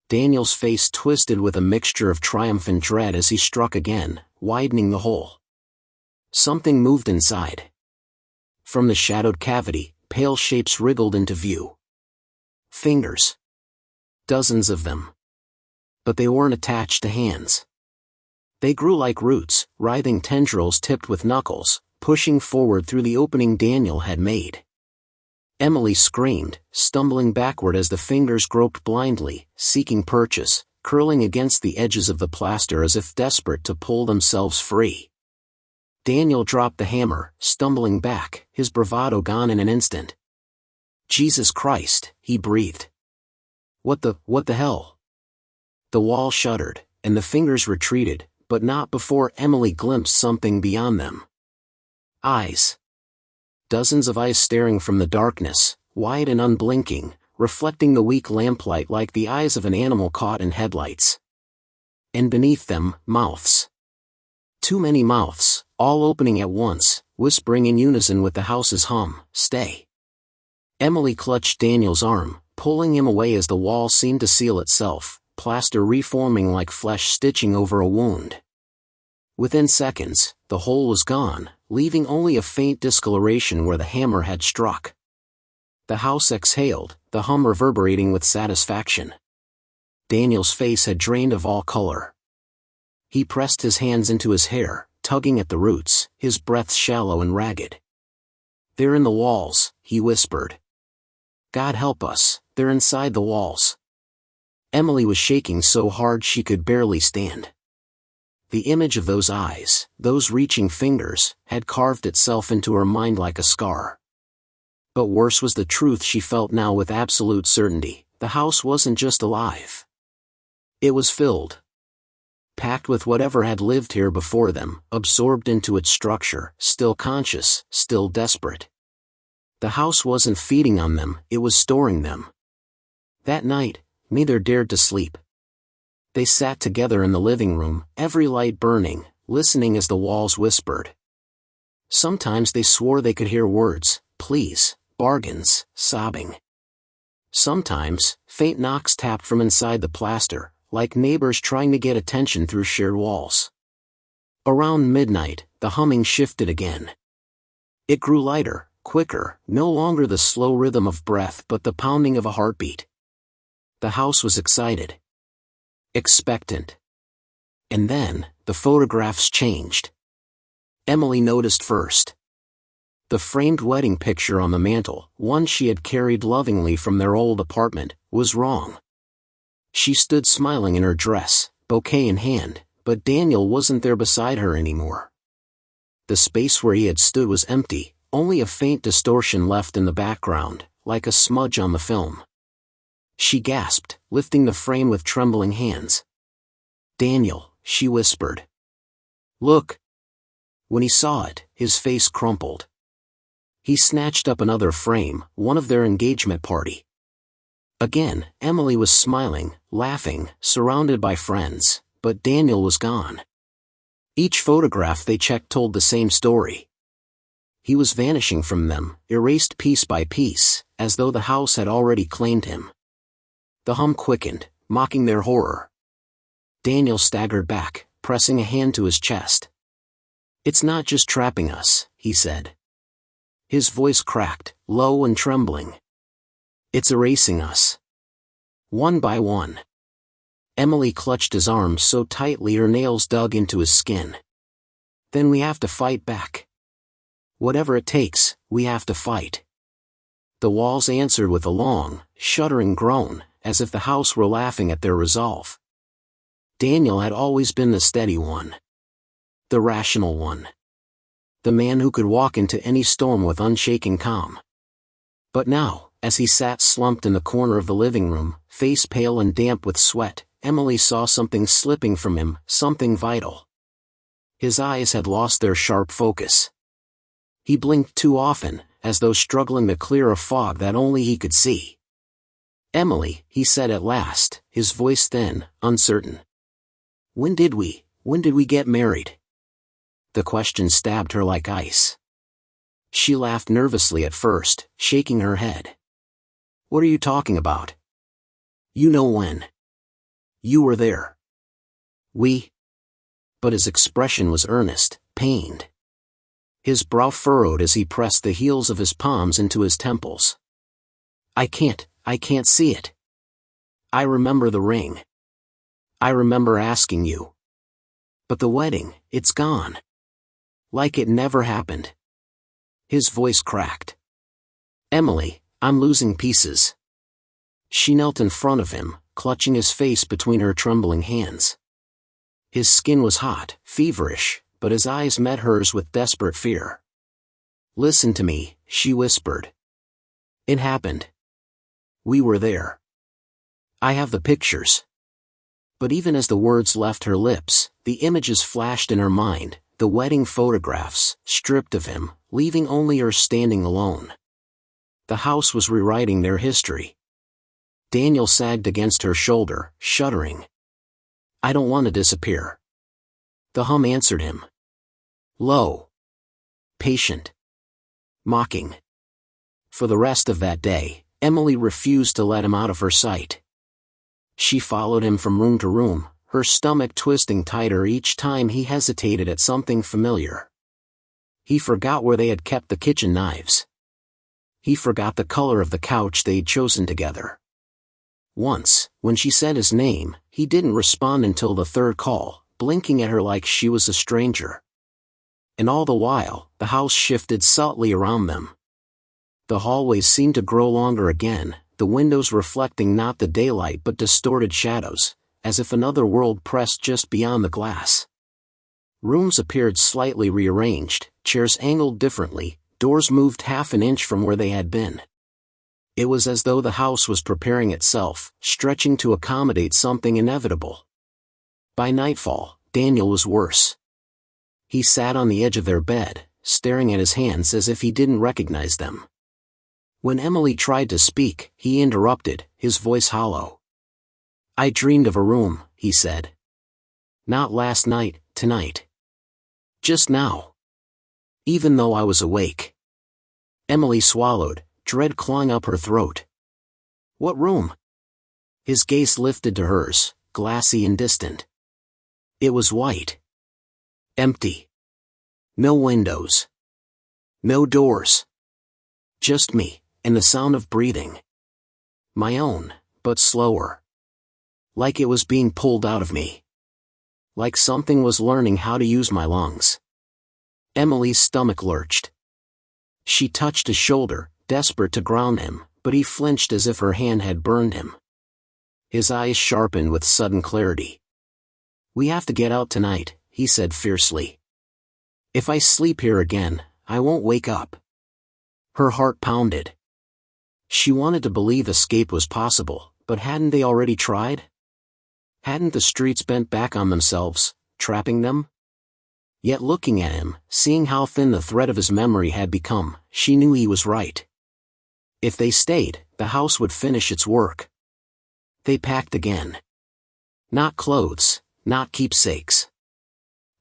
Daniel's face twisted with a mixture of triumph and dread as he struck again, widening the hole. Something moved inside. From the shadowed cavity, pale shapes wriggled into view. Fingers. Dozens of them. But they weren't attached to hands. They grew like roots, writhing tendrils tipped with knuckles, pushing forward through the opening Daniel had made. Emily screamed, stumbling backward as the fingers groped blindly, seeking purchase, curling against the edges of the plaster as if desperate to pull themselves free. Daniel dropped the hammer, stumbling back, his bravado gone in an instant. "Jesus Christ," he breathed. What the hell?" The wall shuddered, and the fingers retreated, but not before Emily glimpsed something beyond them. Eyes. Dozens of eyes staring from the darkness, wide and unblinking, reflecting the weak lamplight like the eyes of an animal caught in headlights. And beneath them, mouths. Too many mouths, all opening at once, whispering in unison with the house's hum, "Stay." Emily clutched Daniel's arm, pulling him away as the wall seemed to seal itself, plaster reforming like flesh stitching over a wound. Within seconds, the hole was gone, leaving only a faint discoloration where the hammer had struck. The house exhaled, the hum reverberating with satisfaction. Daniel's face had drained of all color. He pressed his hands into his hair, tugging at the roots, his breath shallow and ragged. "They're in the walls," he whispered. "God help us, they're inside the walls." Emily was shaking so hard she could barely stand. The image of those eyes, those reaching fingers, had carved itself into her mind like a scar. But worse was the truth she felt now with absolute certainty: the house wasn't just alive. It was filled. Packed with whatever had lived here before them, absorbed into its structure, still conscious, still desperate. The house wasn't feeding on them, it was storing them. That night, neither dared to sleep. They sat together in the living room, every light burning, listening as the walls whispered. Sometimes they swore they could hear words, pleas, bargains, sobbing. Sometimes, faint knocks tapped from inside the plaster, like neighbors trying to get attention through shared walls. Around midnight, the humming shifted again. It grew lighter, quicker, no longer the slow rhythm of breath but the pounding of a heartbeat. The house was excited. Expectant. And then, the photographs changed. Emily noticed first. The framed wedding picture on the mantel, one she had carried lovingly from their old apartment, was wrong. She stood smiling in her dress, bouquet in hand, but Daniel wasn't there beside her anymore. The space where he had stood was empty, only a faint distortion left in the background, like a smudge on the film. She gasped, lifting the frame with trembling hands. "Daniel," she whispered. "Look." When he saw it, his face crumpled. He snatched up another frame, one of their engagement party. Again, Emily was smiling, laughing, surrounded by friends, but Daniel was gone. Each photograph they checked told the same story. He was vanishing from them, erased piece by piece, as though the house had already claimed him. The hum quickened, mocking their horror. Daniel staggered back, pressing a hand to his chest. "It's not just trapping us," he said. His voice cracked, low and trembling. "It's erasing us. One by one." Emily clutched his arm so tightly her nails dug into his skin. "Then we have to fight back. Whatever it takes, we have to fight." The walls answered with a long, shuddering groan, as if the house were laughing at their resolve. Daniel had always been the steady one. The rational one. The man who could walk into any storm with unshaken calm. But now, as he sat slumped in the corner of the living room, face pale and damp with sweat, Emily saw something slipping from him, something vital. His eyes had lost their sharp focus. He blinked too often, as though struggling to clear a fog that only he could see. "Emily," he said at last, his voice thin, uncertain. When did we get married?" The question stabbed her like ice. She laughed nervously at first, shaking her head. "What are you talking about? You know when. You were there." But his expression was earnest, pained. His brow furrowed as he pressed the heels of his palms into his temples. I can't see it. I remember the ring. I remember asking you. But the wedding, it's gone. Like it never happened." His voice cracked. "Emily, I'm losing pieces." She knelt in front of him, clutching his face between her trembling hands. His skin was hot, feverish, but his eyes met hers with desperate fear. "Listen to me," she whispered. "It happened. We were there. I have the pictures." But even as the words left her lips, the images flashed in her mind, the wedding photographs, stripped of him, leaving only her standing alone. The house was rewriting their history. Daniel sagged against her shoulder, shuddering. "I don't want to disappear." The hum answered him. Low. Patient. Mocking. For the rest of that day, Emily refused to let him out of her sight. She followed him from room to room, her stomach twisting tighter each time he hesitated at something familiar. He forgot where they had kept the kitchen knives. he forgot the color of the couch they'd chosen together. Once, when she said his name, he didn't respond until the third call, blinking at her like she was a stranger. And all the while, the house shifted subtly around them. The hallways seemed to grow longer again, the windows reflecting not the daylight but distorted shadows, as if another world pressed just beyond the glass. Rooms appeared slightly rearranged, chairs angled differently, doors moved half an inch from where they had been. It was as though the house was preparing itself, stretching to accommodate something inevitable. By nightfall, Daniel was worse. He sat on the edge of their bed, staring at his hands as if he didn't recognize them. When Emily tried to speak, he interrupted, his voice hollow. "I dreamed of a room," he said. "Not last night, tonight. Just now. Even though I was awake." Emily swallowed, dread clawing up her throat. "What room?" His gaze lifted to hers, glassy and distant. It was white. Empty. No windows. No doors. Just me, and the sound of breathing. My own, but slower. Like it was being pulled out of me. Like something was learning how to use my lungs. Emily's stomach lurched. She touched his shoulder, desperate to ground him, but he flinched as if her hand had burned him. His eyes sharpened with sudden clarity. "We have to get out tonight," he said fiercely. "If I sleep here again, I won't wake up." Her heart pounded. She wanted to believe escape was possible, but hadn't they already tried? Hadn't the streets bent back on themselves, trapping them? Yet looking at him, seeing how thin the thread of his memory had become, she knew he was right. If they stayed, the house would finish its work. They packed again. Not clothes, not keepsakes.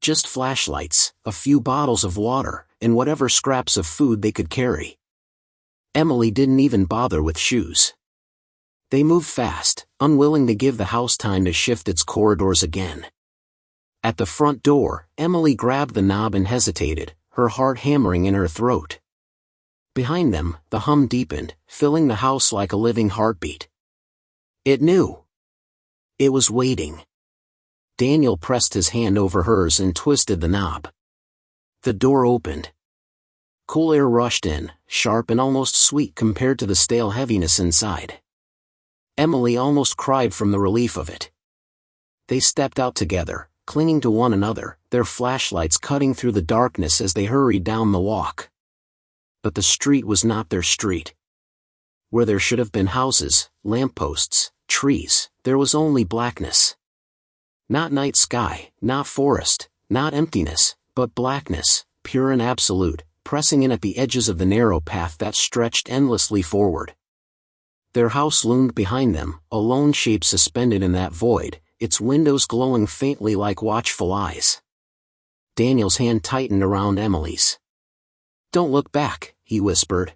Just flashlights, a few bottles of water, and whatever scraps of food they could carry. Emily didn't even bother with shoes. They moved fast, unwilling to give the house time to shift its corridors again. At the front door, Emily grabbed the knob and hesitated, her heart hammering in her throat. Behind them, the hum deepened, filling the house like a living heartbeat. It knew. It was waiting. Daniel pressed his hand over hers and twisted the knob. The door opened. Cool air rushed in, sharp and almost sweet compared to the stale heaviness inside. Emily almost cried from the relief of it. They stepped out together, clinging to one another, their flashlights cutting through the darkness as they hurried down the walk. But the street was not their street. Where there should have been houses, lampposts, trees, there was only blackness. Not night sky, not forest, not emptiness, but blackness, pure and absolute, pressing in at the edges of the narrow path that stretched endlessly forward. Their house loomed behind them, a lone shape suspended in that void, its windows glowing faintly like watchful eyes. Daniel's hand tightened around Emily's. "Don't look back," he whispered.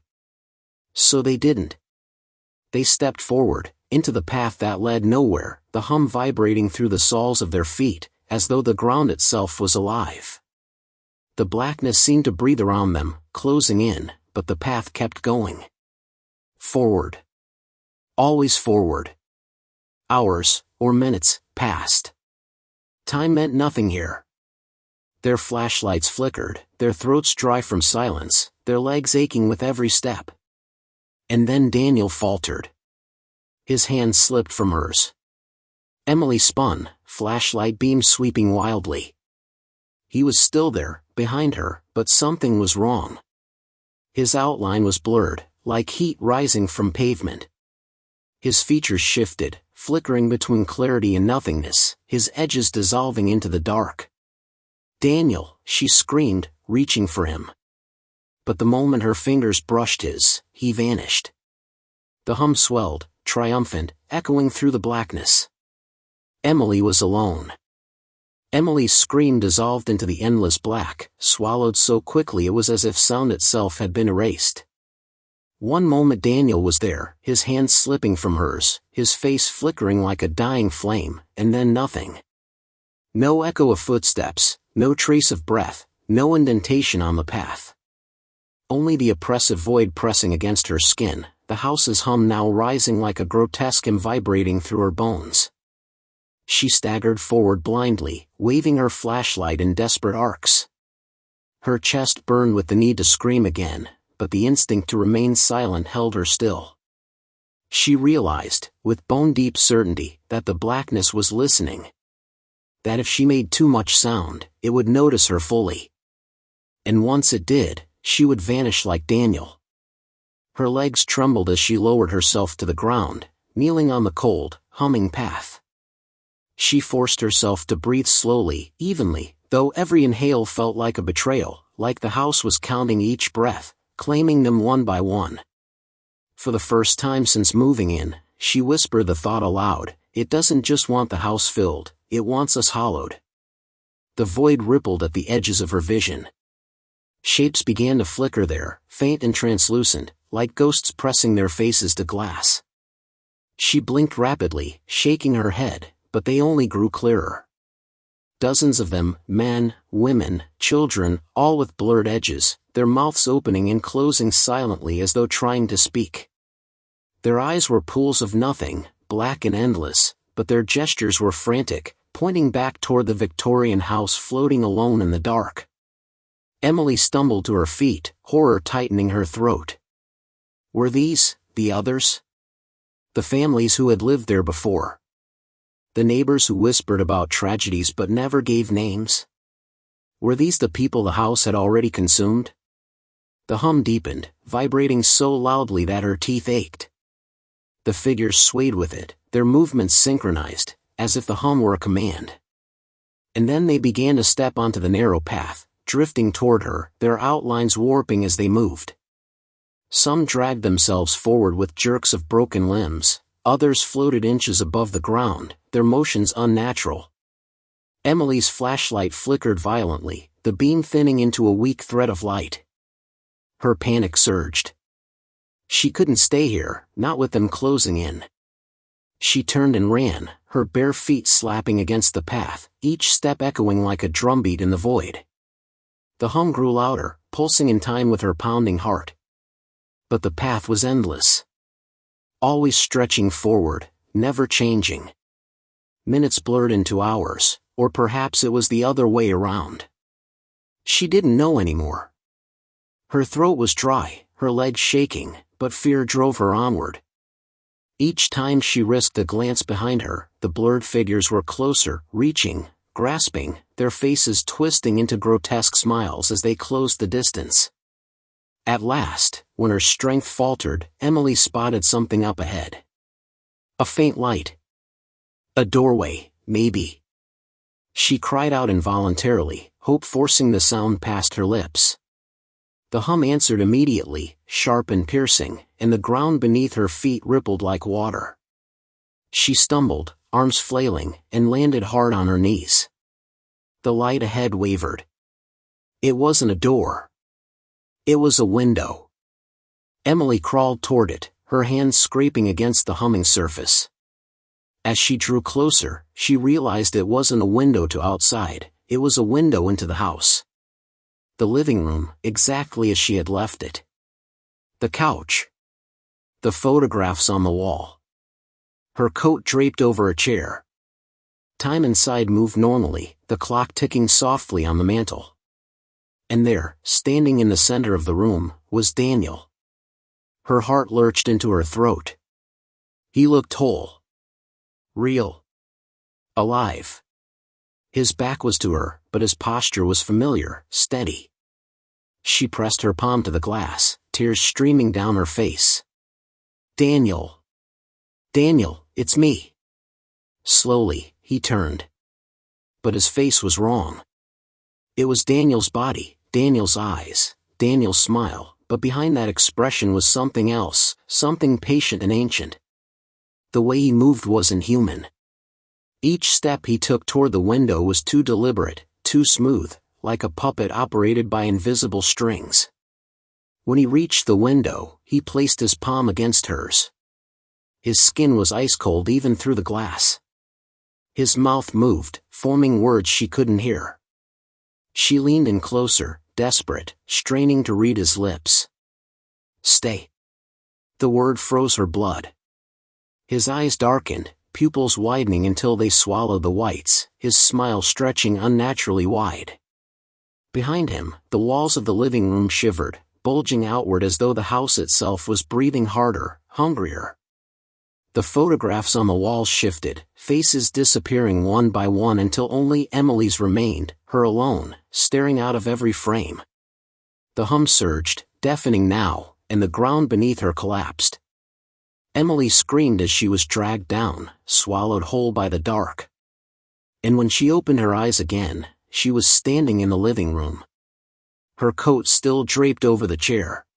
So they didn't. They stepped forward, into the path that led nowhere, the hum vibrating through the soles of their feet, as though the ground itself was alive. The blackness seemed to breathe around them, closing in, but the path kept going. Forward. Always forward. Hours, or minutes, passed. Time meant nothing here. Their flashlights flickered, their throats dry from silence, their legs aching with every step. And then Daniel faltered. His hand slipped from hers. Emily spun, flashlight beam sweeping wildly. He was still there, behind her, but something was wrong. His outline was blurred, like heat rising from pavement. His features shifted, flickering between clarity and nothingness, his edges dissolving into the dark. "Daniel," she screamed, reaching for him. But the moment her fingers brushed his, he vanished. The hum swelled, triumphant, echoing through the blackness. Emily was alone. Emily's scream dissolved into the endless black, swallowed so quickly it was as if sound itself had been erased. One moment Daniel was there, his hand slipping from hers, his face flickering like a dying flame, and then nothing. No echo of footsteps, no trace of breath, no indentation on the path. only the oppressive void pressing against her skin, the house's hum now rising like a grotesque hymn vibrating through her bones. She staggered forward blindly, waving her flashlight in desperate arcs. Her chest burned with the need to scream again, but the instinct to remain silent held her still. She realized, with bone-deep certainty, that the blackness was listening. That if she made too much sound, it would notice her fully. And once it did, she would vanish like Daniel. Her legs trembled as she lowered herself to the ground, kneeling on the cold, humming path. She forced herself to breathe slowly, evenly, though every inhale felt like a betrayal, like the house was counting each breath, claiming them one by one. For the first time since moving in, she whispered the thought aloud, "It doesn't just want the house filled, it wants us hollowed." The void rippled at the edges of her vision. Shapes began to flicker there, faint and translucent, like ghosts pressing their faces to glass. She blinked rapidly, shaking her head, but they only grew clearer. Dozens of them, men, women, children, all with blurred edges, their mouths opening and closing silently as though trying to speak. Their eyes were pools of nothing, black and endless, but their gestures were frantic, pointing back toward the Victorian house floating alone in the dark. Emily stumbled to her feet, horror tightening her throat. Were these the others? The families who had lived there before? The neighbors who whispered about tragedies but never gave names? Were these the people the house had already consumed? The hum deepened, vibrating so loudly that her teeth ached. The figures swayed with it, their movements synchronized, as if the hum were a command. And then they began to step onto the narrow path, drifting toward her, their outlines warping as they moved. Some dragged themselves forward with jerks of broken limbs, others floated inches above the ground, their motions unnatural. Emily's flashlight flickered violently, the beam thinning into a weak thread of light. Her panic surged. She couldn't stay here, not with them closing in. She turned and ran, her bare feet slapping against the path, each step echoing like a drumbeat in the void. The hum grew louder, pulsing in time with her pounding heart. But the path was endless. Always stretching forward, never changing. Minutes blurred into hours, or perhaps it was the other way around. She didn't know anymore. Her throat was dry, her legs shaking, but fear drove her onward. Each time she risked a glance behind her, the blurred figures were closer, reaching, grasping, their faces twisting into grotesque smiles as they closed the distance. At last, when her strength faltered, Emily spotted something up ahead. A faint light. A doorway, maybe. She cried out involuntarily, hope forcing the sound past her lips. The hum answered immediately, sharp and piercing, and the ground beneath her feet rippled like water. She stumbled, arms flailing, and landed hard on her knees. The light ahead wavered. It wasn't a door. It was a window. Emily crawled toward it, her hands scraping against the humming surface. As she drew closer, she realized it wasn't a window to outside, it was a window into the house. The living room, exactly as she had left it. The couch. The photographs on the wall. Her coat draped over a chair. Time inside moved normally, the clock ticking softly on the mantel. And there, standing in the center of the room, was Daniel. Her heart lurched into her throat. He looked whole. Real. Alive. His back was to her, but his posture was familiar, steady. She pressed her palm to the glass, tears streaming down her face. Daniel. Daniel, it's me. Slowly, he turned. But his face was wrong. It was Daniel's body, Daniel's eyes, Daniel's smile, but behind that expression was something else, something patient and ancient. The way he moved wasn't human. Each step he took toward the window was too deliberate, too smooth, like a puppet operated by invisible strings. When he reached the window, he placed his palm against hers. His skin was ice cold even through the glass. His mouth moved, forming words she couldn't hear. She leaned in closer, desperate, straining to read his lips. Stay. The word froze her blood. His eyes darkened, pupils widening until they swallowed the whites, his smile stretching unnaturally wide. Behind him, the walls of the living room shivered, bulging outward as though the house itself was breathing harder, hungrier. The photographs on the walls shifted, faces disappearing one by one until only Emily's remained, her alone, staring out of every frame. The hum surged, deafening now, and the ground beneath her collapsed. Emily screamed as she was dragged down, swallowed whole by the dark. And when she opened her eyes again, she was standing in the living room. Her coat still draped over the chair.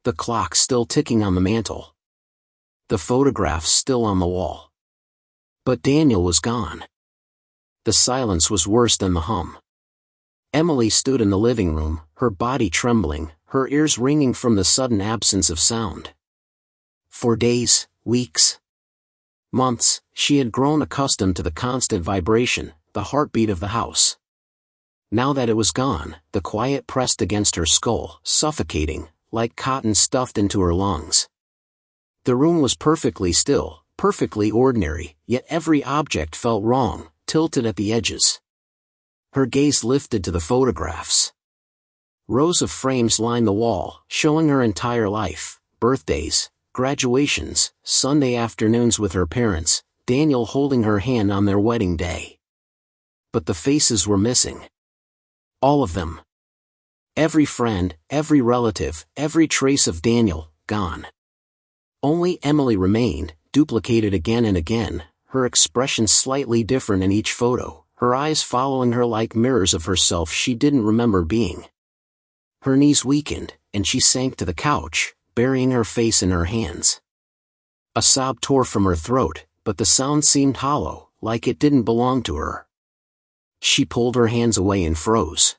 The clock still ticking on the mantel. The photographs still on the wall. But Daniel was gone. The silence was worse than the hum. Emily stood in the living room, her body trembling, her ears ringing from the sudden absence of sound. For days, weeks, months, she had grown accustomed to the constant vibration, the heartbeat of the house. Now that it was gone, the quiet pressed against her skull, suffocating, like cotton stuffed into her lungs. The room was perfectly still, perfectly ordinary, yet every object felt wrong, tilted at the edges. Her gaze lifted to the photographs. Rows of frames lined the wall, showing her entire life, birthdays, graduations, Sunday afternoons with her parents, Daniel holding her hand on their wedding day. But the faces were missing. All of them. Every friend, every relative, every trace of Daniel, gone. Only Emily remained, duplicated again and again, her expression slightly different in each photo, her eyes following her like mirrors of herself she didn't remember being. Her knees weakened, and she sank to the couch, burying her face in her hands. A sob tore from her throat, but the sound seemed hollow, like it didn't belong to her. She pulled her hands away and froze.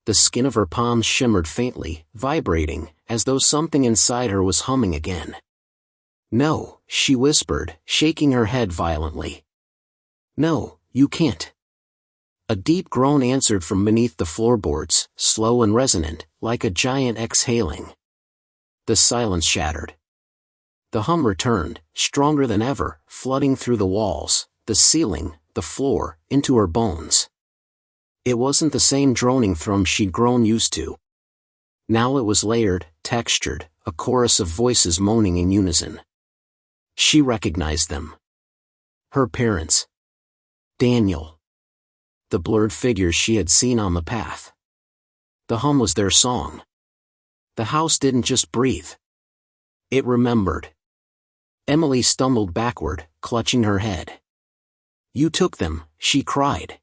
The skin of her palms shimmered faintly, vibrating, as though something inside her was humming again. No, she whispered, shaking her head violently. No, you can't. A deep groan answered from beneath the floorboards, slow and resonant, like a giant exhaling. The silence shattered. The hum returned, stronger than ever, flooding through the walls, the ceiling, the floor, into her bones. It wasn't the same droning thrum she'd grown used to. Now it was layered, textured, a chorus of voices moaning in unison. She recognized them. Her parents. Daniel. The blurred figures she had seen on the path. The hum was their song. The house didn't just breathe. It remembered. Emily stumbled backward, clutching her head. You took them, she cried.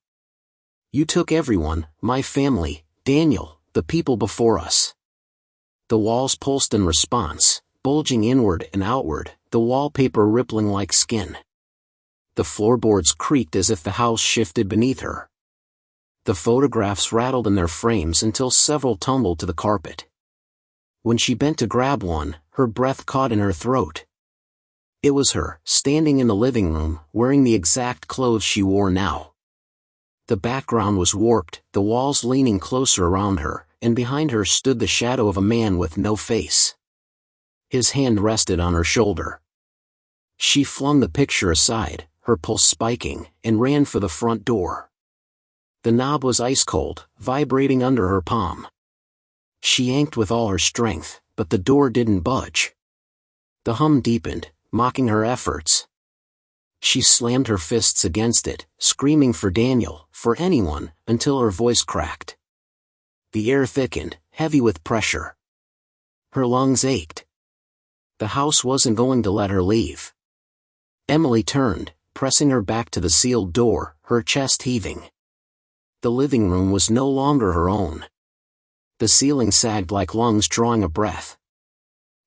You took everyone, my family, Daniel, the people before us. The walls pulsed in response, bulging inward and outward, the wallpaper rippling like skin. The floorboards creaked as if the house shifted beneath her. The photographs rattled in their frames until several tumbled to the carpet. When she bent to grab one, her breath caught in her throat. It was her, standing in the living room, wearing the exact clothes she wore now. The background was warped, the walls leaning closer around her, and behind her stood the shadow of a man with no face. His hand rested on her shoulder. She flung the picture aside, her pulse spiking, and ran for the front door. The knob was ice cold, vibrating under her palm. She yanked with all her strength, but the door didn't budge. The hum deepened, mocking her efforts. She slammed her fists against it, screaming for Daniel, for anyone, until her voice cracked. The air thickened, heavy with pressure. Her lungs ached. The house wasn't going to let her leave. Emily turned, pressing her back to the sealed door, her chest heaving. The living room was no longer her own. The ceiling sagged like lungs drawing a breath.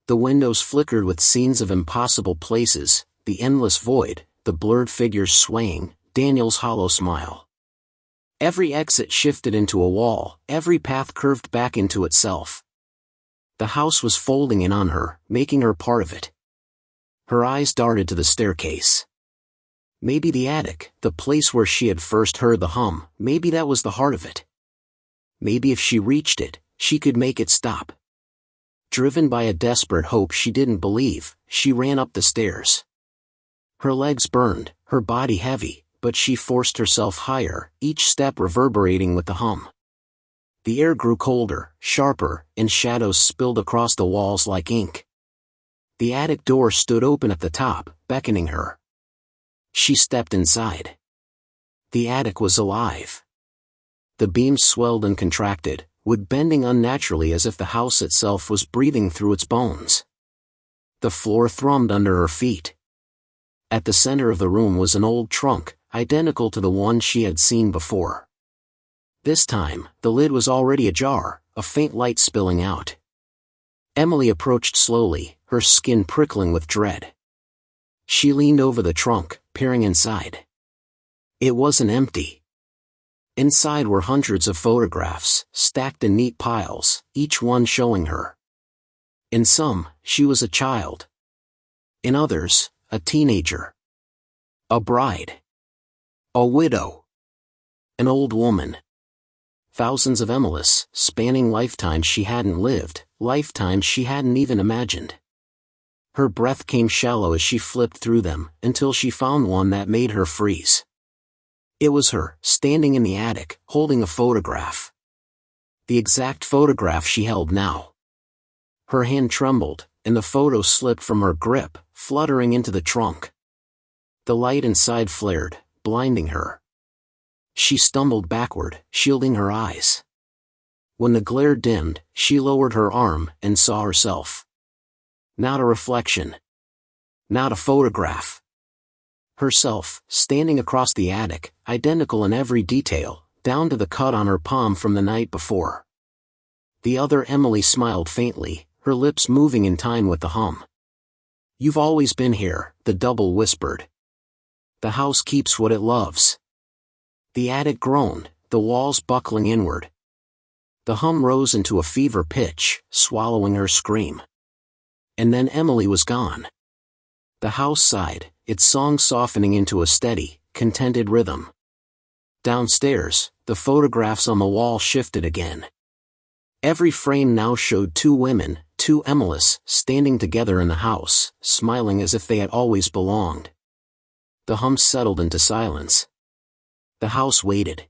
The windows flickered with scenes of impossible places, the endless void, the blurred figures swaying, Daniel's hollow smile. Every exit shifted into a wall, every path curved back into itself. The house was folding in on her, making her part of it. Her eyes darted to the staircase. Maybe the attic, the place where she had first heard the hum, maybe that was the heart of it. Maybe if she reached it, she could make it stop. Driven by a desperate hope she didn't believe, she ran up the stairs. Her legs burned, her body heavy, but she forced herself higher, each step reverberating with the hum. The air grew colder, sharper, and shadows spilled across the walls like ink. The attic door stood open at the top, beckoning her. She stepped inside. The attic was alive. The beams swelled and contracted, wood bending unnaturally as if the house itself was breathing through its bones. The floor thrummed under her feet. At the center of the room was an old trunk, identical to the one she had seen before. This time, the lid was already ajar, a faint light spilling out. Emily approached slowly, her skin prickling with dread. She leaned over the trunk, peering inside. It wasn't empty. Inside were hundreds of photographs, stacked in neat piles, each one showing her. In some, she was a child. In others, a teenager. A bride. A widow. An old woman. Thousands of Emilys, spanning lifetimes she hadn't lived, lifetimes she hadn't even imagined. Her breath came shallow as she flipped through them, until she found one that made her freeze. It was her, standing in the attic, holding a photograph. The exact photograph she held now. Her hand trembled, and the photo slipped from her grip, fluttering into the trunk. The light inside flared, blinding her. She stumbled backward, shielding her eyes. When the glare dimmed, she lowered her arm and saw herself. Not a reflection. Not a photograph. Herself, standing across the attic, identical in every detail, down to the cut on her palm from the night before. The other Emily smiled faintly, her lips moving in time with the hum. "You've always been here," the double whispered. "The house keeps what it loves." The attic groaned, the walls buckling inward. The hum rose into a fever pitch, swallowing her scream. And then Emily was gone. The house sighed, its song softening into a steady, contented rhythm. Downstairs, the photographs on the wall shifted again. Every frame now showed two women, two Emilys, standing together in the house, smiling as if they had always belonged. The hum settled into silence. The house waited.